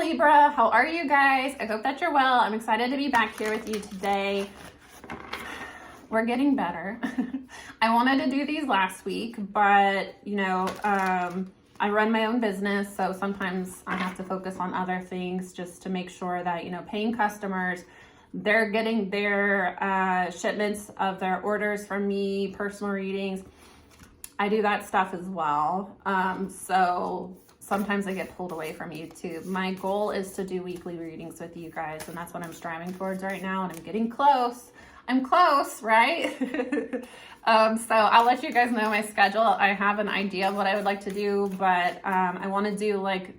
Libra, how are you guys? I hope that you're well. I'm excited to be back here with you today. We're getting better. I wanted to do these last week, but I run my own business, so sometimes I have to focus on other things just to make sure that, paying customers, they're getting their shipments of their orders from me, personal readings. I do that stuff as well. So sometimes I get pulled away from YouTube. My goal is to do weekly readings with you guys, and that's what I'm striving towards right now, and I'm getting close. I'm close, right? So I'll let you guys know my schedule. I have an idea of what I would like to do, but I want to do like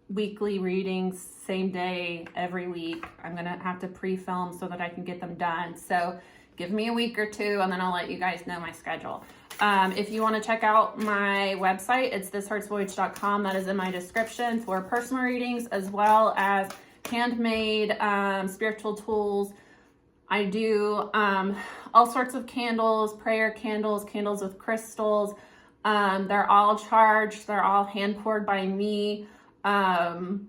weekly readings, same day, every week. I'm going to have to pre-film so that I can get them done. So give me a week or two, and then I'll let you guys know my schedule. If you want to check out my website, it's thisheartsvoyage.com. That is in my description for personal readings as well as handmade spiritual tools. I do all sorts of candles, prayer candles, candles with crystals. They're all charged. They're all hand poured by me. I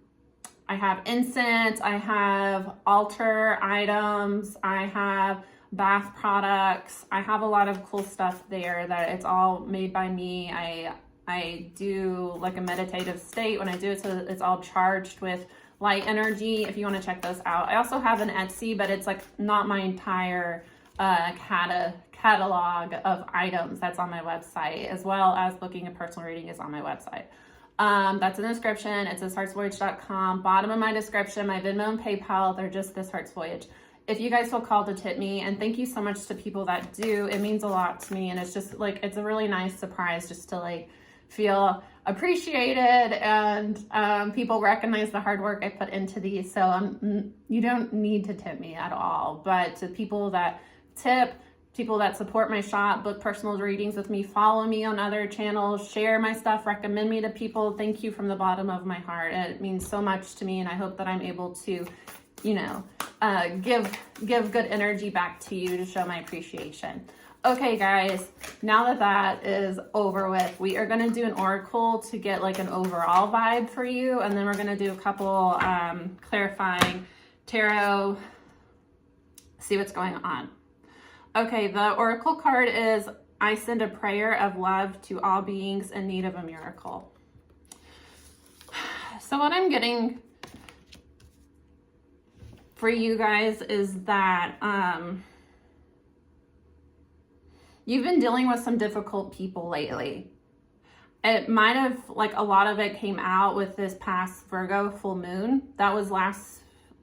have incense. I have altar items. I have bath products. I have a lot of cool stuff there that it's all made by me. I do like a meditative state when I do it, so it's all charged with light energy, if you want to check those out. I also have an Etsy, but it's like not my entire catalog of items that's on my website, as well as booking a personal reading is on my website. That's in the description. It's thisheartsvoyage.com. Bottom of my description, my Venmo and PayPal, they're just This Heart's Voyage. If you guys feel called to tip me, and thank you so much to people that do, it means a lot to me, and it's just like, it's a really nice surprise just to like feel appreciated, and people recognize the hard work I put into these. So you don't need to tip me at all, but to people that tip, people that support my shop, book personal readings with me, follow me on other channels, share my stuff, recommend me to people, thank you from the bottom of my heart. It means so much to me, and I hope that I'm able to give good energy back to you to show my appreciation. Okay, guys, now that that is over with, we are going to do an oracle to get like an overall vibe for you, and then we're going to do a couple clarifying tarot, see what's going on. Okay, the oracle card is, I send a prayer of love to all beings in need of a miracle. So what I'm getting for you guys is that you've been dealing with some difficult people lately. It might have, like a lot of it came out with this past Virgo full moon. That was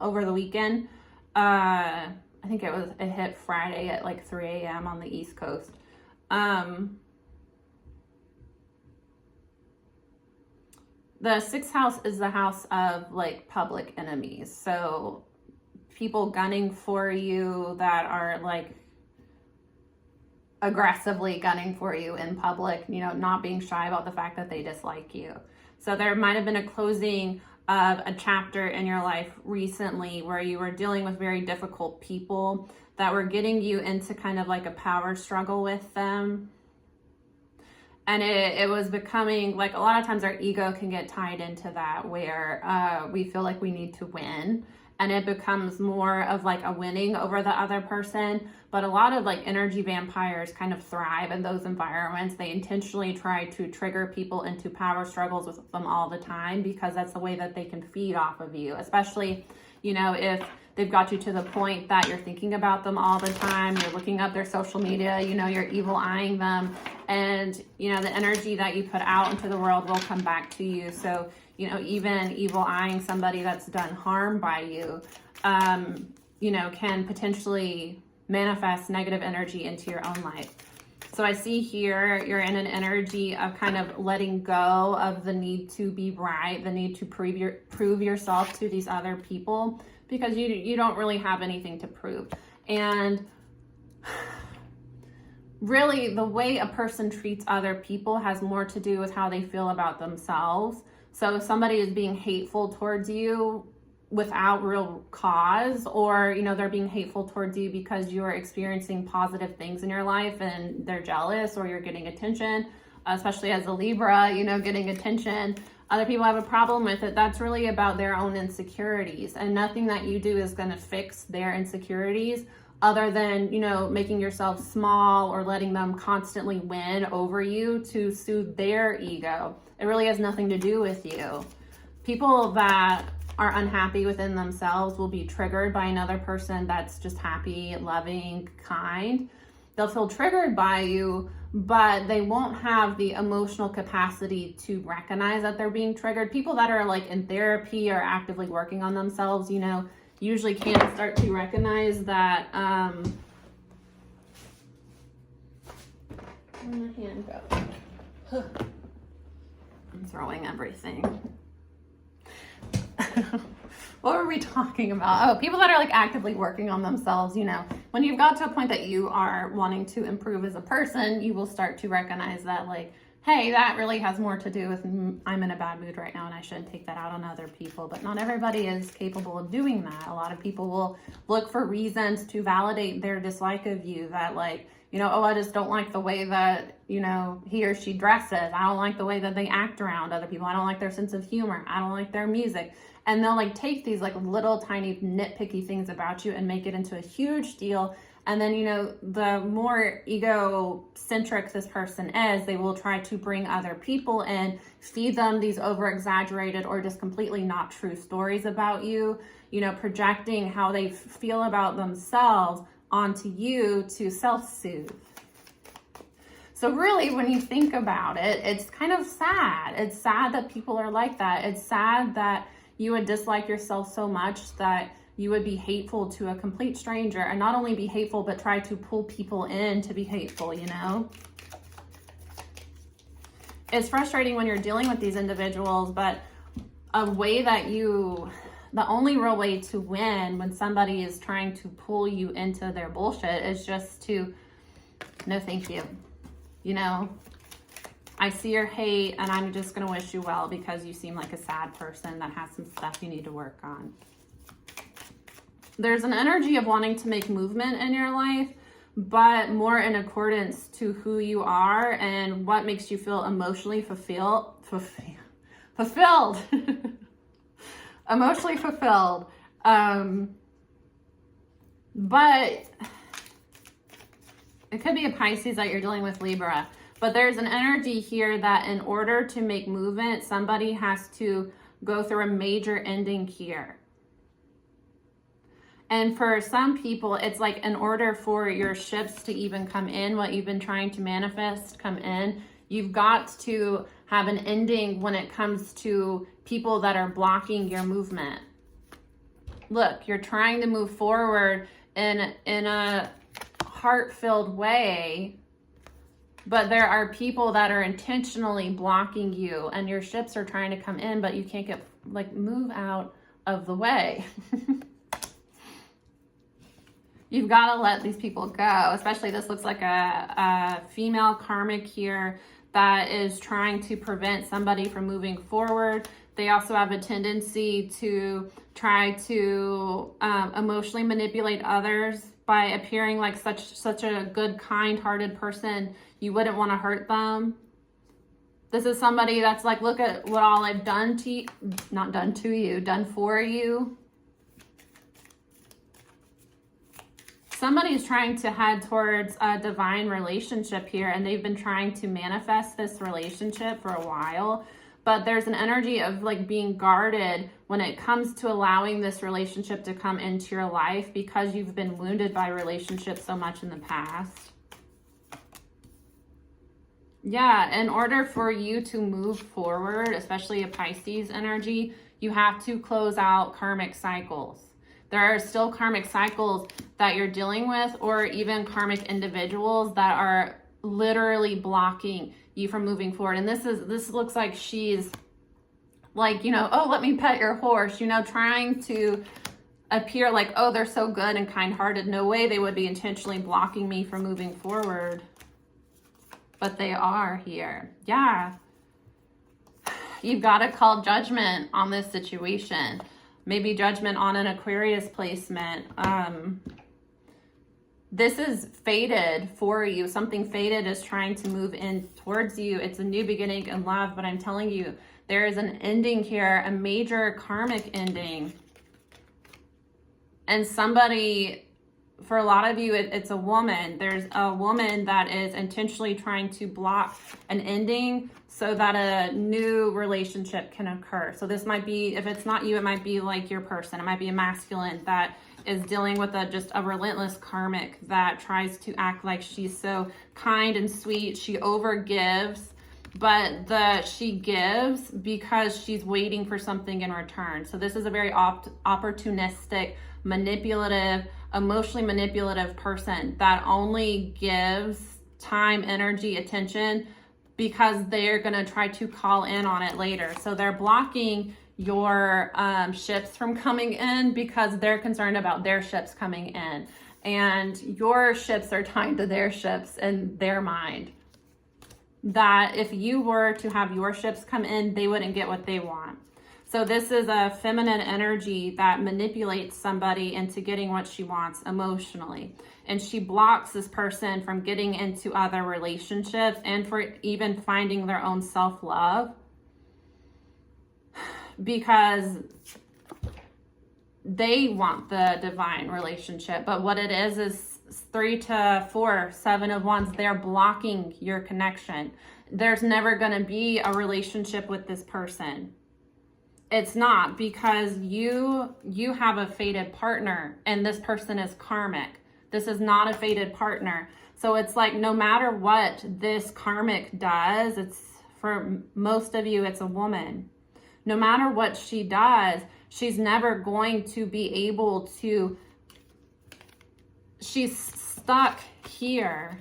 over the weekend. I think it hit Friday at like 3 a.m. on the East Coast. The sixth house is the house of like public enemies. So people gunning for you that are like aggressively gunning for you in public, not being shy about the fact that they dislike you. So there might have been a closing of a chapter in your life recently where you were dealing with very difficult people that were getting you into kind of like a power struggle with them. And it was becoming like, a lot of times our ego can get tied into that, where we feel like we need to win. And it becomes more of like a winning over the other person. But a lot of like energy vampires kind of thrive in those environments. They intentionally try to trigger people into power struggles with them all the time, because that's the way that they can feed off of you. Especially, if they've got you to the point that you're thinking about them all the time, you're looking up their social media, you're evil eyeing them. And, the energy that you put out into the world will come back to you. So, even evil eyeing somebody that's done harm by you, can potentially manifest negative energy into your own life. So I see here you're in an energy of kind of letting go of the need to be right, the need to prove yourself to these other people, because you don't really have anything to prove. And really, the way a person treats other people has more to do with how they feel about themselves. So if somebody is being hateful towards you without real cause, or they're being hateful towards you because you're experiencing positive things in your life and they're jealous, or you're getting attention, especially as a Libra, getting attention, Other people have a problem with it. That's really about their own insecurities, and nothing that you do is going to fix their insecurities other than, you know, making yourself small or letting them constantly win over you to soothe their ego. It really has nothing to do with you. People that are unhappy within themselves will be triggered by another person that's just happy, loving, kind. They'll feel triggered by you, but they won't have the emotional capacity to recognize that they're being triggered. People that are like in therapy or actively working on themselves, you know, usually can start to recognize that, where'd my hand go? I'm throwing everything. What were we talking about? Oh, people that are like actively working on themselves, you know, when you've got to a point that you are wanting to improve as a person, you will start to recognize that, like, hey, that really has more to do with I'm in a bad mood right now and I shouldn't take that out on other people. But not everybody is capable of doing that. A lot of people will look for reasons to validate their dislike of you, that, like, you know, oh, I just don't like the way that, you know, he or she dresses. I don't like the way that they act around other people. I don't like their sense of humor. I don't like their music. And they'll like take these like little tiny nitpicky things about you and make it into a huge deal. And then, you know, the more egocentric this person is, they will try to bring other people in, feed them these over exaggerated or just completely not true stories about you, you know, projecting how they feel about themselves onto you to self-soothe. So really, when you think about it, it's kind of sad. It's sad that people are like that. It's sad that you would dislike yourself so much that you would be hateful to a complete stranger, and not only be hateful, but try to pull people in to be hateful, you know? It's frustrating when you're dealing with these individuals, but a way that the only real way to win when somebody is trying to pull you into their bullshit is just to, no thank you. You know, I see your hate and I'm just going to wish you well because you seem like a sad person that has some stuff you need to work on. There's an energy of wanting to make movement in your life, but more in accordance to who you are and what makes you feel emotionally fulfilled. Emotionally fulfilled. But it could be a Pisces that you're dealing with, Libra. But there's an energy here that in order to make movement, somebody has to go through a major ending here. And for some people, it's like in order for your ships to even come in, what you've been trying to manifest come in, you've got to have an ending when it comes to people that are blocking your movement. Look, you're trying to move forward in a heart-filled way, but there are people that are intentionally blocking you, and your ships are trying to come in, but you can't get, like, move out of the way. You've got to let these people go, especially this looks like a female karmic here that is trying to prevent somebody from moving forward. They also have a tendency to try to emotionally manipulate others by appearing like such a good, kind-hearted person. You wouldn't want to hurt them. This is somebody that's like, look at what all I've done to you, not done to you, done for you. Somebody's trying to head towards a divine relationship here, and they've been trying to manifest this relationship for a while, but there's an energy of like being guarded when it comes to allowing this relationship to come into your life because you've been wounded by relationships so much in the past. Yeah, in order for you to move forward, especially a Pisces energy, you have to close out karmic cycles. There are still karmic cycles that you're dealing with, or even karmic individuals that are literally blocking you from moving forward. And this looks like she's like, you know, oh, let me pet your horse, you know, trying to appear like, oh, they're so good and kind-hearted. No way they would be intentionally blocking me from moving forward. But they are here. Yeah. You've got to call judgment on this situation. Maybe judgment on an Aquarius placement. This is fated for you. Something fated is trying to move in towards you. It's a new beginning in love, but I'm telling you, There is an ending here, a major karmic ending. And somebody, for a lot of you, it's a woman. There's a woman that is intentionally trying to block an ending so that a new relationship can occur. So this might be, if it's not you, it might be like your person. It might be a masculine that is dealing with just a relentless karmic that tries to act like she's so kind and sweet. She overgives, but she gives because she's waiting for something in return. So this is a very opportunistic, manipulative, emotionally manipulative person that only gives time, energy, attention because they're going to try to call in on it later. So they're blocking your ships from coming in because they're concerned about their ships coming in, and your ships are tied to their ships in their mind. That if you were to have your ships come in, they wouldn't get what they want. So this is a feminine energy that manipulates somebody into getting what she wants emotionally. And she blocks this person from getting into other relationships and for even finding their own self-love, because they want the divine relationship. But what it is 3 to 4, 7 of Wands, they're blocking your connection. There's never going to be a relationship with this person. It's not, because you have a fated partner and this person is karmic. This is not a fated partner. So it's like, no matter what this karmic does, it's, for most of you, it's a woman. No matter what she does, she's never going to be able to, she's stuck here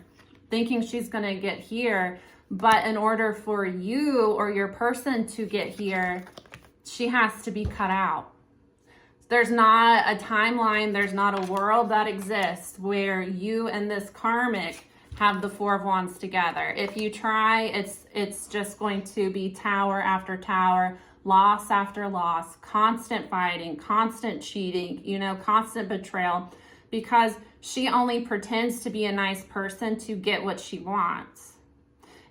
thinking she's going to get here. But in order for you or your person to get here, she has to be cut out. There's not a timeline, there's not a world that exists where you and this karmic have the 4 of Wands together. If you try, it's just going to be tower after tower, loss after loss, constant fighting, constant cheating, constant betrayal, because she only pretends to be a nice person to get what she wants.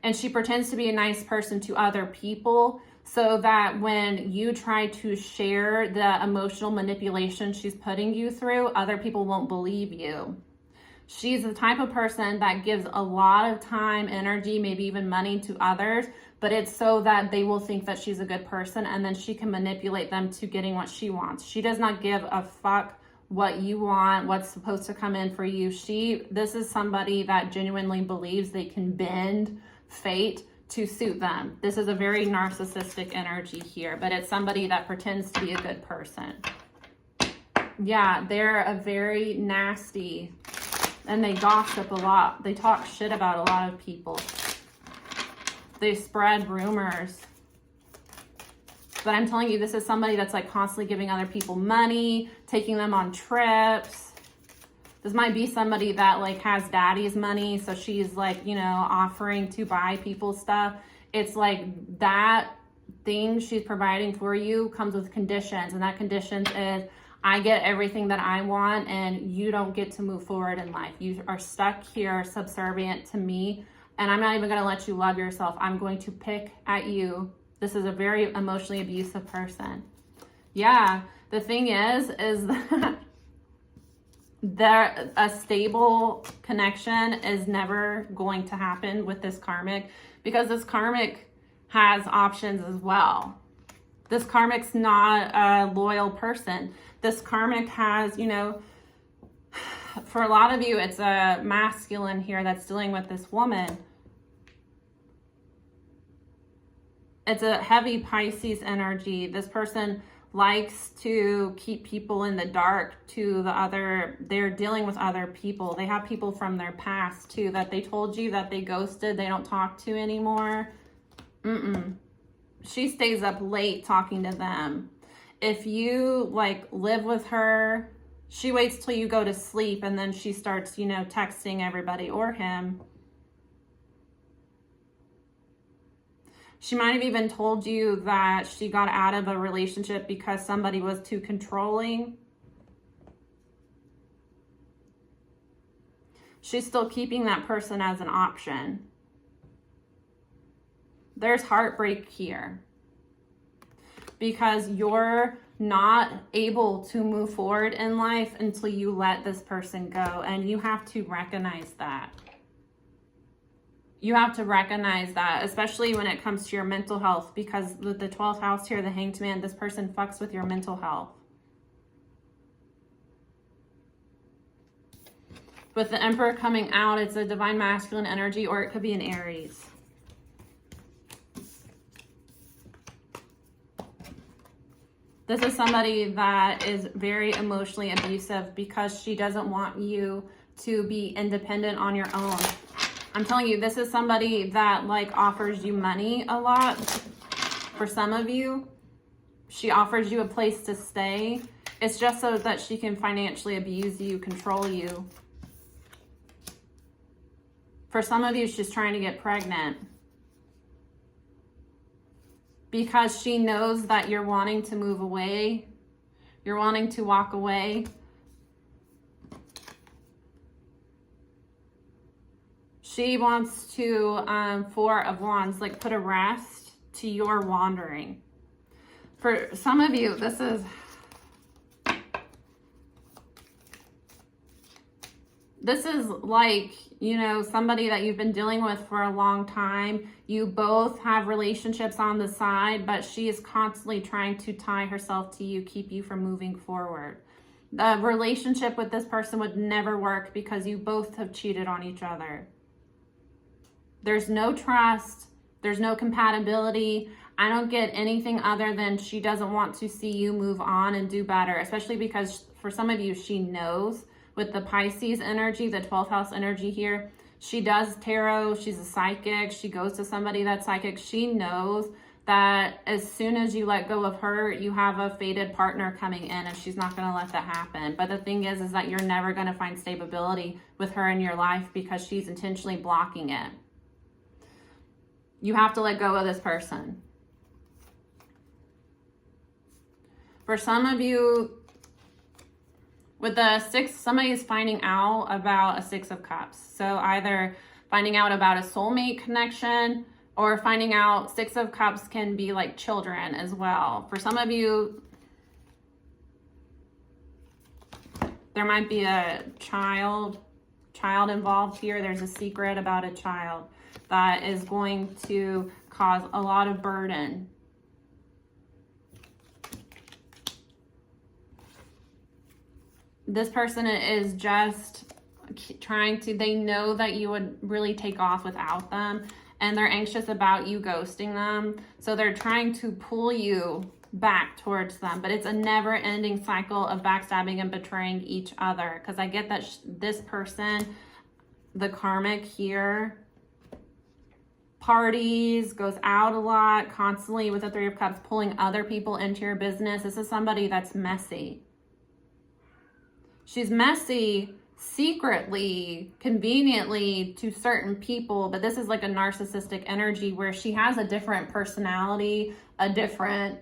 And she pretends to be a nice person to other people so that when you try to share the emotional manipulation she's putting you through, other people won't believe you. She's the type of person that gives a lot of time, energy, maybe even money to others, but it's so that they will think that she's a good person, and then she can manipulate them to getting what she wants. She does not give a fuck what you want, what's supposed to come in for you. This is somebody that genuinely believes they can bend fate to suit them. This is a very narcissistic energy here, but it's somebody that pretends to be a good person. Yeah, they're a very nasty, and they gossip a lot. They talk shit about a lot of people. They spread rumors. But I'm telling you, this is somebody that's like constantly giving other people money, taking them on trips. This might be somebody that like has daddy's money, so she's like, offering to buy people stuff. It's like that thing she's providing for you comes with conditions, and that conditions is, I get everything that I want and you don't get to move forward in life. You are stuck here subservient to me, and I'm not even going to let you love yourself. I'm going to pick at you. This is a very emotionally abusive person. Yeah, the thing is that a stable connection is never going to happen with this karmic, because this karmic has options as well. This karmic's not a loyal person. This karmic has, for a lot of you, it's a masculine here that's dealing with this woman. It's a heavy Pisces energy. This person likes to keep people in the dark they're dealing with other people. They have people from their past too that they told you that they ghosted, they don't talk to anymore. She stays up late talking to them. If you like live with her, she waits till you go to sleep and then she starts, texting everybody or him. She might have even told you that she got out of a relationship because somebody was too controlling. She's still keeping that person as an option. There's heartbreak here. because you're not able to move forward in life until you let this person go. And you have to recognize that. You have to recognize that, especially when it comes to your mental health, because with the 12th house here, the Hanged Man, this person fucks with your mental health. With the Emperor coming out, it's a divine masculine energy, or it could be an Aries. This is somebody that is very emotionally abusive because she doesn't want you to be independent on your own. I'm telling you, this is somebody that like offers you money a lot. For some of you, she offers you a place to stay. It's just so that she can financially abuse you, control you. For some of you, she's trying to get pregnant because she knows that you're wanting to move away. You're wanting to walk away. She wants to, Four of Wands, like put a rest to your wandering. For some of you, this is like, you know, somebody that you've been dealing with for a long time. You both have relationships on the side, but she is constantly trying to tie herself to you, keep you from moving forward. The relationship with this person would never work because you both have cheated on each other. There's no trust. There's no compatibility. I don't get anything other than she doesn't want to see you move on and do better, especially because for some of you, she knows. With the Pisces energy, the 12th house energy here, she does tarot. She's a psychic. She goes to somebody that's psychic. She knows that as soon as you let go of her, you have a fated partner coming in, and she's not going to let that happen. But the thing is that you're never going to find stability with her in your life because she's intentionally blocking it. You have to let go of this person. For some of you, with the six, somebody is finding out about a Six of Cups. So either finding out about a soulmate connection, or finding out Six of Cups can be like children as well. For some of you, there might be a child involved here. There's a secret about a child that is going to cause a lot of burden. This person is just trying to, they know that you would really take off without them, and they're anxious about you ghosting them. So they're trying to pull you back towards them, but it's a never-ending cycle of backstabbing and betraying each other. Because I get that this person, the karmic here, parties, goes out a lot, constantly with the Three of Cups, pulling other people into your business. This is somebody that's messy. She's messy secretly, conveniently to certain people, but this is like a narcissistic energy where she has a different personality, a different,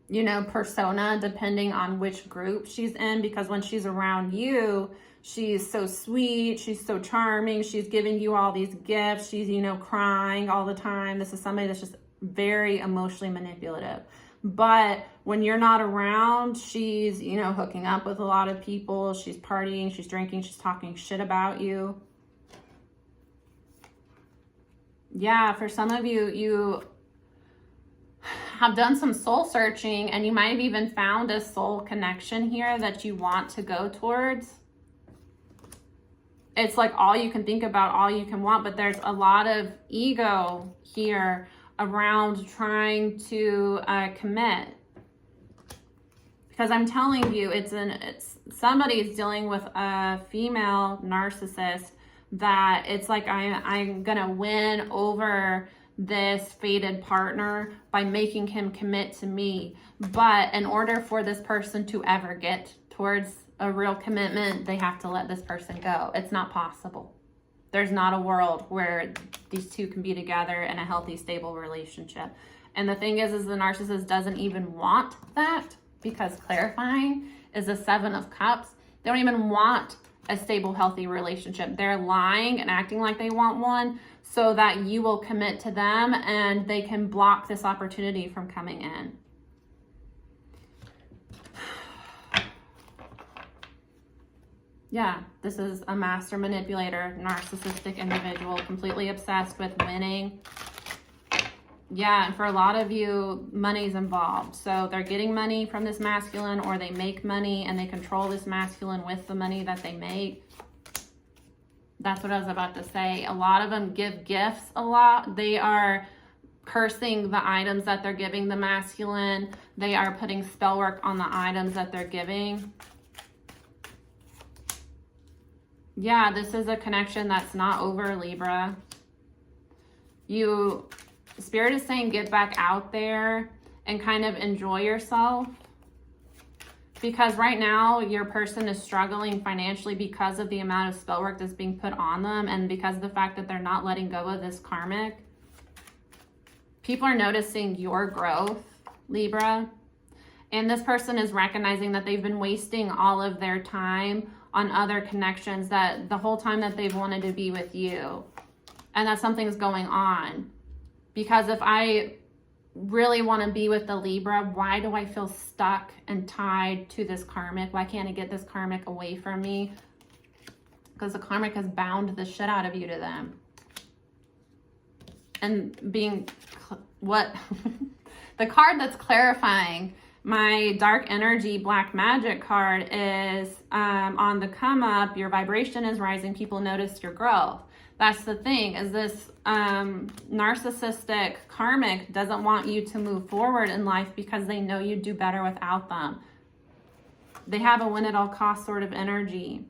you know, persona depending on which group she's in, because when she's around you, she's so sweet, she's so charming, she's giving you all these gifts, she's, you know, crying all the time. This is somebody that's just very emotionally manipulative. But when you're not around, she's, you know, hooking up with a lot of people. She's partying, she's drinking, she's talking shit about you. Yeah, for some of you, you have done some soul searching, and you might have even found a soul connection here that you want to go towards. It's like all you can think about, all you can want, but there's a lot of ego here around trying to commit. Because I'm telling you, it's somebody's dealing with a female narcissist that it's like I'm gonna win over this fated partner by making him commit to me. But in order for this person to ever get towards a real commitment, they have to let this person go. It's not possible. There's not a world where these two can be together in a healthy, stable relationship. And the thing is the narcissist doesn't even want that, because clarifying is a Seven of Cups. They don't even want a stable, healthy relationship. They're lying and acting like they want one so that you will commit to them and they can block this opportunity from coming in. Yeah, this is a master manipulator, narcissistic individual, completely obsessed with winning. Yeah, and for a lot of you, money's involved. So they're getting money from this masculine, or they make money and they control this masculine with the money that they make. That's what I was about to say. A lot of them give gifts a lot. They are cursing the items that they're giving the masculine. They are putting spell work on the items that they're giving. Yeah, this is a connection that's not over, Libra. Spirit is saying get back out there and kind of enjoy yourself. Because right now, your person is struggling financially because of the amount of spell work that's being put on them, and because of the fact that they're not letting go of this karmic. People are noticing your growth, Libra. And this person is recognizing that they've been wasting all of their time on other connections, that the whole time that they've wanted to be with you. And that something's going on. Because if I really want to be with the Libra, why do I feel stuck and tied to this karmic? Why can't I get this karmic away from me? Because the karmic has bound the shit out of you to them. And being what? The card that's clarifying my dark energy black magic card is on the come up, your vibration is rising, people notice your growth. That's the thing, is this narcissistic karmic doesn't want you to move forward in life because they know you'd do better without them. They have a win at all cost sort of energy.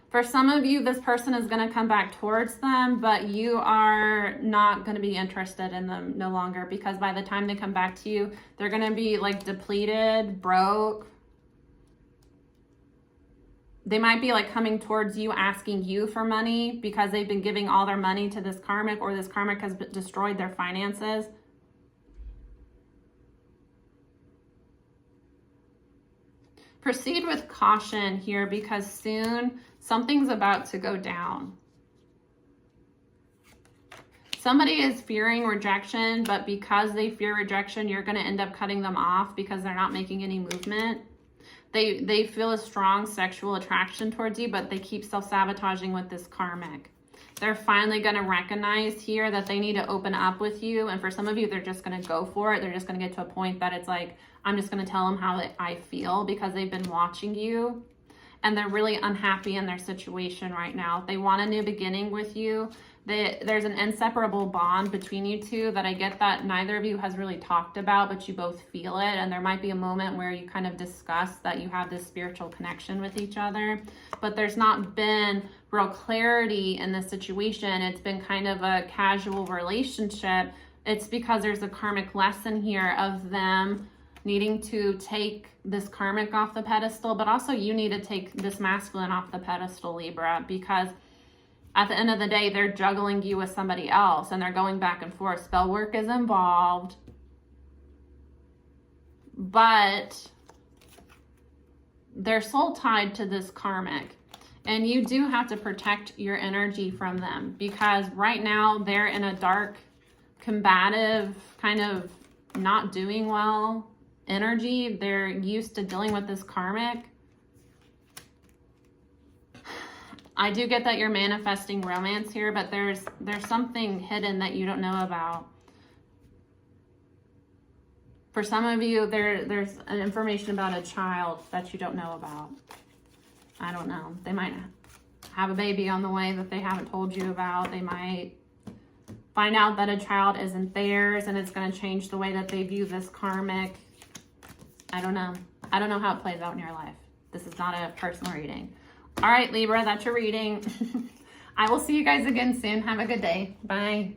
For some of you, this person is going to come back towards them, but you are not going to be interested in them no longer, because by the time they come back to you, they're going to be like depleted, broke. They might be like coming towards you, asking you for money because they've been giving all their money to this karmic, or this karmic has destroyed their finances. Proceed with caution here, because soon something's about to go down. Somebody is fearing rejection, but because they fear rejection, you're going to end up cutting them off because they're not making any movement. They feel a strong sexual attraction towards you, but they keep self-sabotaging with this karmic. They're finally going to recognize here that they need to open up with you. And for some of you, they're just going to go for it. They're just going to get to a point that it's like, I'm just going to tell them how I feel, because they've been watching you. And they're really unhappy in their situation right now. They want a new beginning with you. There's an inseparable bond between you two that I get that neither of you has really talked about, but you both feel it. And there might be a moment where you kind of discuss that you have this spiritual connection with each other. But there's not been real clarity in this situation. It's been kind of a casual relationship. It's because there's a karmic lesson here of them needing to take this karmic off the pedestal, but also you need to take this masculine off the pedestal, Libra, because at the end of the day, they're juggling you with somebody else and they're going back and forth. Spell work is involved, but they're soul tied to this karmic. And you do have to protect your energy from them, because right now they're in a dark, combative, kind of not doing well energy. They're used to dealing with this karmic. I do get that you're manifesting romance here, but there's something hidden that you don't know about. For some of you, there's an information about a child that you don't know about. I don't know. They might have a baby on the way that they haven't told you about. They might find out that a child isn't theirs, and it's going to change the way that they view this karmic. I don't know. I don't know how it plays out in your life. This is not a personal reading. All right, Libra, that's your reading. I will see you guys again soon. Have a good day. Bye.